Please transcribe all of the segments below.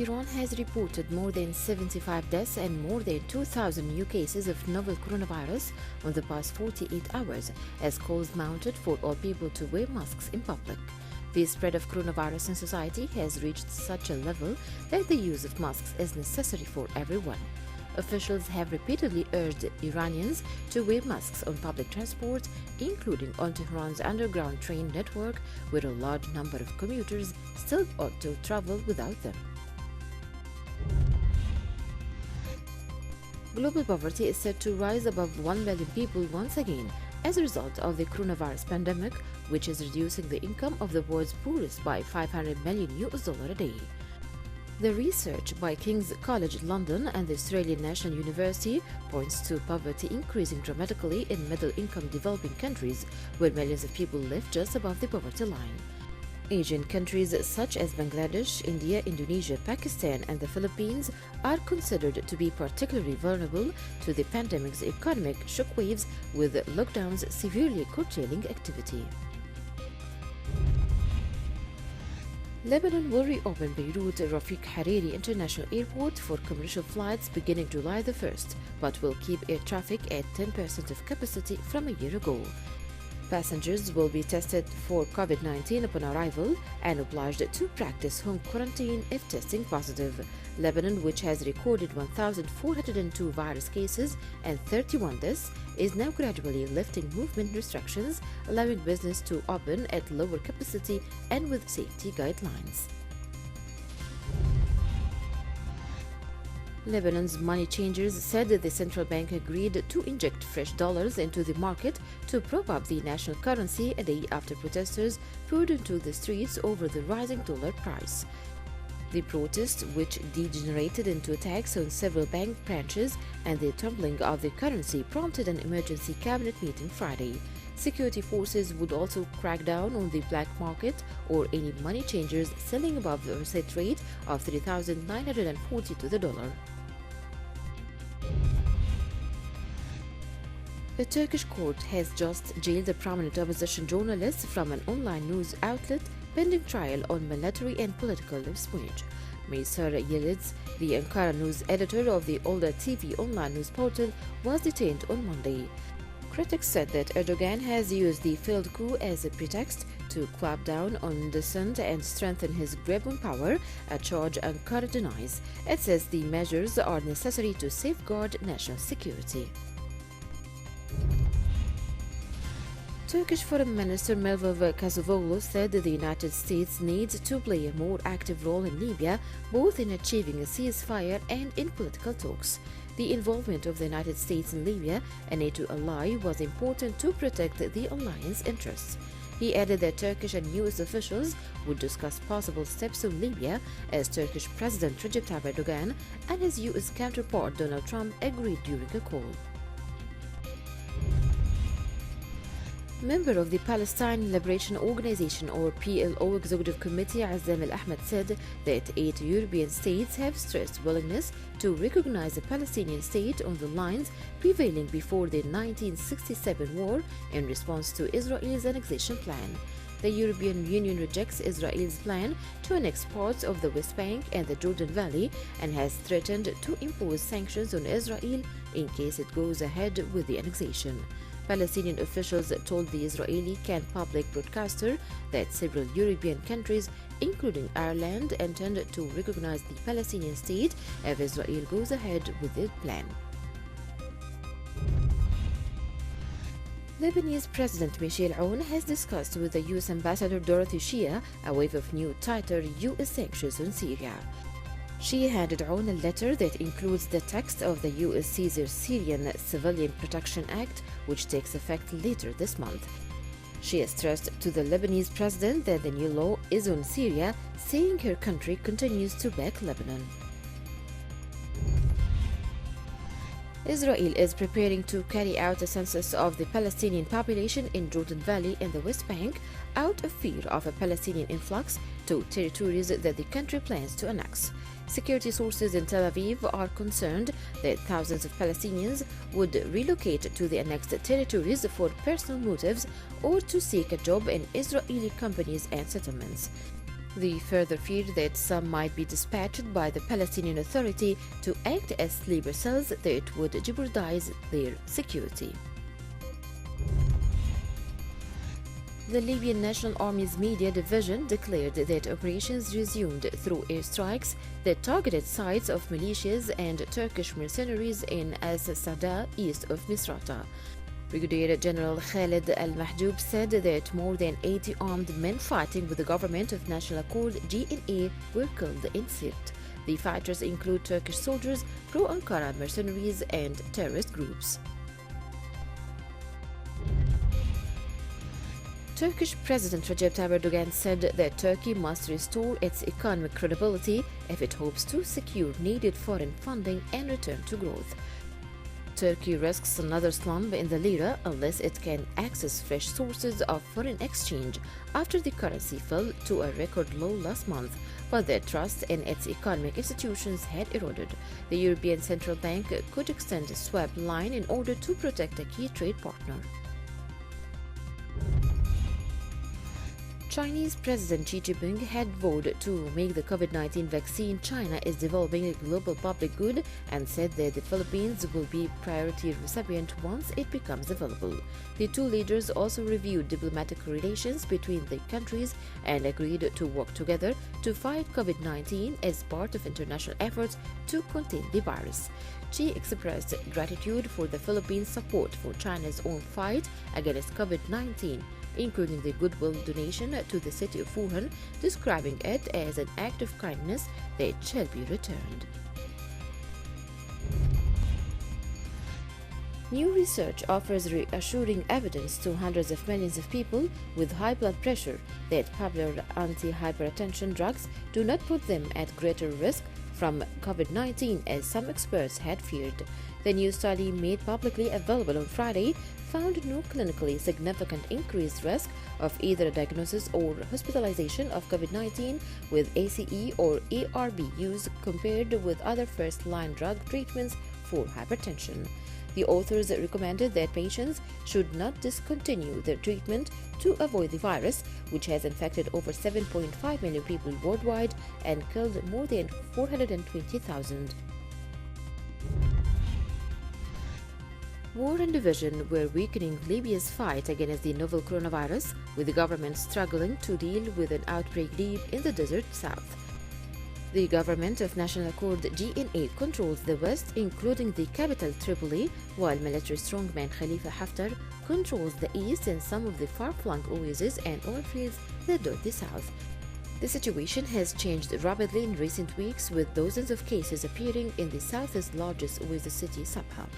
Iran has reported more than 75 deaths and more than 2,000 new cases of novel coronavirus in the past 48 hours, as calls mounted for all people to wear masks in public. The spread of coronavirus in society has reached such a level that the use of masks is necessary for everyone. Officials have repeatedly urged Iranians to wear masks on public transport, including on Tehran's underground train network, where a large number of commuters still ought to travel without them. Global poverty is set to rise above 1 million people once again as a result of the coronavirus pandemic, which is reducing the income of the world's poorest by $500 million a day. The research by King's College London and the Australian National University points to poverty increasing dramatically in middle-income developing countries, where millions of people live just above the poverty line. Asian countries such as Bangladesh, India, Indonesia, Pakistan, and the Philippines are considered to be particularly vulnerable to the pandemic's economic shockwaves, with lockdowns severely curtailing activity. Lebanon will reopen Beirut Rafiq Hariri International Airport for commercial flights beginning July the 1st, but will keep air traffic at 10% of capacity from a year ago. Passengers will be tested for COVID-19 upon arrival and obliged to practice home quarantine if testing positive. Lebanon, which has recorded 1,402 virus cases and 31 deaths, is now gradually lifting movement restrictions, allowing business to open at lower capacity and with safety guidelines. Lebanon's money changers said that the central bank agreed to inject fresh dollars into the market to prop up the national currency a day after protesters poured into the streets over the rising dollar price. The protests, which degenerated into attacks on several bank branches and the tumbling of the currency, prompted an emergency cabinet meeting Friday. Security forces would also crack down on the black market or any money changers selling above the set rate of $3,940 to the dollar. A Turkish court has just jailed a prominent opposition journalist from an online news outlet pending trial on military and political espionage. Maysar Yildiz, the Ankara news editor of the older TV online news portal, was detained on Monday. Critics said that Erdogan has used the failed coup as a pretext to clamp down on dissent and strengthen his grip on power, a charge Ankara denies. It says the measures are necessary to safeguard national security. Turkish Foreign Minister Mevlut Cavusoglu said that the United States needs to play a more active role in Libya, both in achieving a ceasefire and in political talks. The involvement of the United States in Libya, a NATO ally, was important to protect the alliance interests. He added that Turkish and US officials would discuss possible steps on Libya as Turkish President Recep Tayyip Erdogan and his US counterpart Donald Trump agreed during a call. Member of the Palestine Liberation Organization or PLO Executive Committee Azzam Al-Ahmed said that 8 European states have stressed willingness to recognize a Palestinian state on the lines prevailing before the 1967 war in response to Israel's annexation plan. The European Union rejects Israel's plan to annex parts of the West Bank and the Jordan Valley and has threatened to impose sanctions on Israel in case it goes ahead with the annexation. Palestinian officials told the Israeli Kan public broadcaster that several European countries, including Ireland, intend to recognize the Palestinian state if Israel goes ahead with its plan. Lebanese President Michel Aoun has discussed with the U.S. Ambassador Dorothy Shea a wave of new tighter U.S. sanctions on Syria. She handed Aoun a letter that includes the text of the U.S. Caesar Syrian Civilian Protection Act, which takes effect later this month. She has stressed to the Lebanese president that the new law is on Syria, saying her country continues to back Lebanon. Israel is preparing to carry out a census of the Palestinian population in Jordan Valley and the West Bank out of fear of a Palestinian influx to territories that the country plans to annex. Security sources in Tel Aviv are concerned that thousands of Palestinians would relocate to the annexed territories for personal motives or to seek a job in Israeli companies and settlements. They further feared that some might be dispatched by the Palestinian Authority to act as sleeper cells that would jeopardize their security. The Libyan National Army's media division declared that operations resumed through airstrikes that targeted sites of militias and Turkish mercenaries in As-Sada, east of Misrata. Brigadier General Khalid Al-Mahjoub said that more than 80 armed men fighting with the Government of National Accord (GNA) were killed in Sirte. The fighters include Turkish soldiers, pro-Ankara mercenaries, and terrorist groups. Turkish President Recep Tayyip Erdogan said that Turkey must restore its economic credibility if it hopes to secure needed foreign funding and return to growth. Turkey risks another slump in the lira unless it can access fresh sources of foreign exchange after the currency fell to a record low last month, but their trust in its economic institutions had eroded. The European Central Bank could extend a swap line in order to protect a key trade partner. Chinese President Xi Jinping had vowed to make the COVID-19 vaccine China is developing a global public good and said that the Philippines will be priority recipient once it becomes available. The two leaders also reviewed diplomatic relations between the countries and agreed to work together to fight COVID-19 as part of international efforts to contain the virus. Xi expressed gratitude for the Philippines' support for China's own fight against COVID-19, including the goodwill donation to the city of Wuhan, describing it as an act of kindness that shall be returned. New research offers reassuring evidence to hundreds of millions of people with high blood pressure that popular anti-hypertension drugs do not put them at greater risk from COVID-19 as some experts had feared. The new study made publicly available on Friday found no clinically significant increased risk of either a diagnosis or hospitalization of COVID-19 with ACE or ARB use compared with other first-line drug treatments for hypertension. The authors recommended that patients should not discontinue their treatment to avoid the virus, which has infected over 7.5 million people worldwide and killed more than 420,000. War and division were weakening Libya's fight against the novel coronavirus, with the government struggling to deal with an outbreak deep in the desert south. The Government of National Accord (GNA) controls the west, including the capital Tripoli, while military strongman Khalifa Haftar controls the east and some of the far-flung oases and oil fields that dot the south. The situation has changed rapidly in recent weeks, with dozens of cases appearing in the south's largest oasis city, Sabha.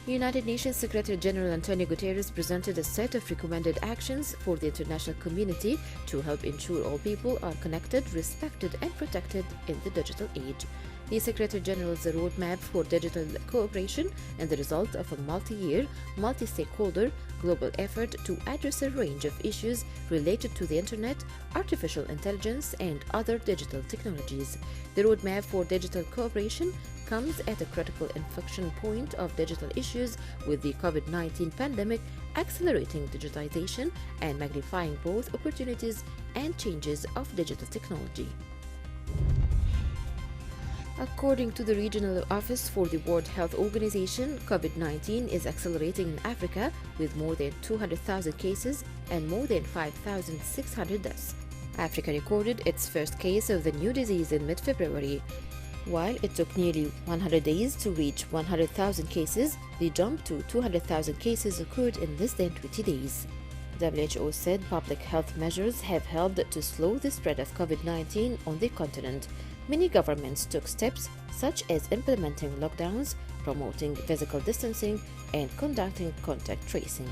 United Nations Secretary General Antonio Guterres presented a set of recommended actions for the international community to help ensure all people are connected, respected, and protected in the digital age. The Secretary General's roadmap for digital cooperation is the result of a multi-year, multi-stakeholder global effort to address a range of issues related to the Internet, artificial intelligence, and other digital technologies. The roadmap for digital cooperation comes at a critical inflection point of digital issues, with the COVID-19 pandemic accelerating digitization and magnifying both opportunities and changes of digital technology. According to the Regional Office for the World Health Organization, COVID-19 is accelerating in Africa, with more than 200,000 cases and more than 5,600 deaths. Africa recorded its first case of the new disease in mid-February. While it took nearly 100 days to reach 100,000 cases, the jump to 200,000 cases occurred in less than 20 days. WHO said public health measures have helped to slow the spread of COVID-19 on the continent. Many governments took steps such as implementing lockdowns, promoting physical distancing, and conducting contact tracing.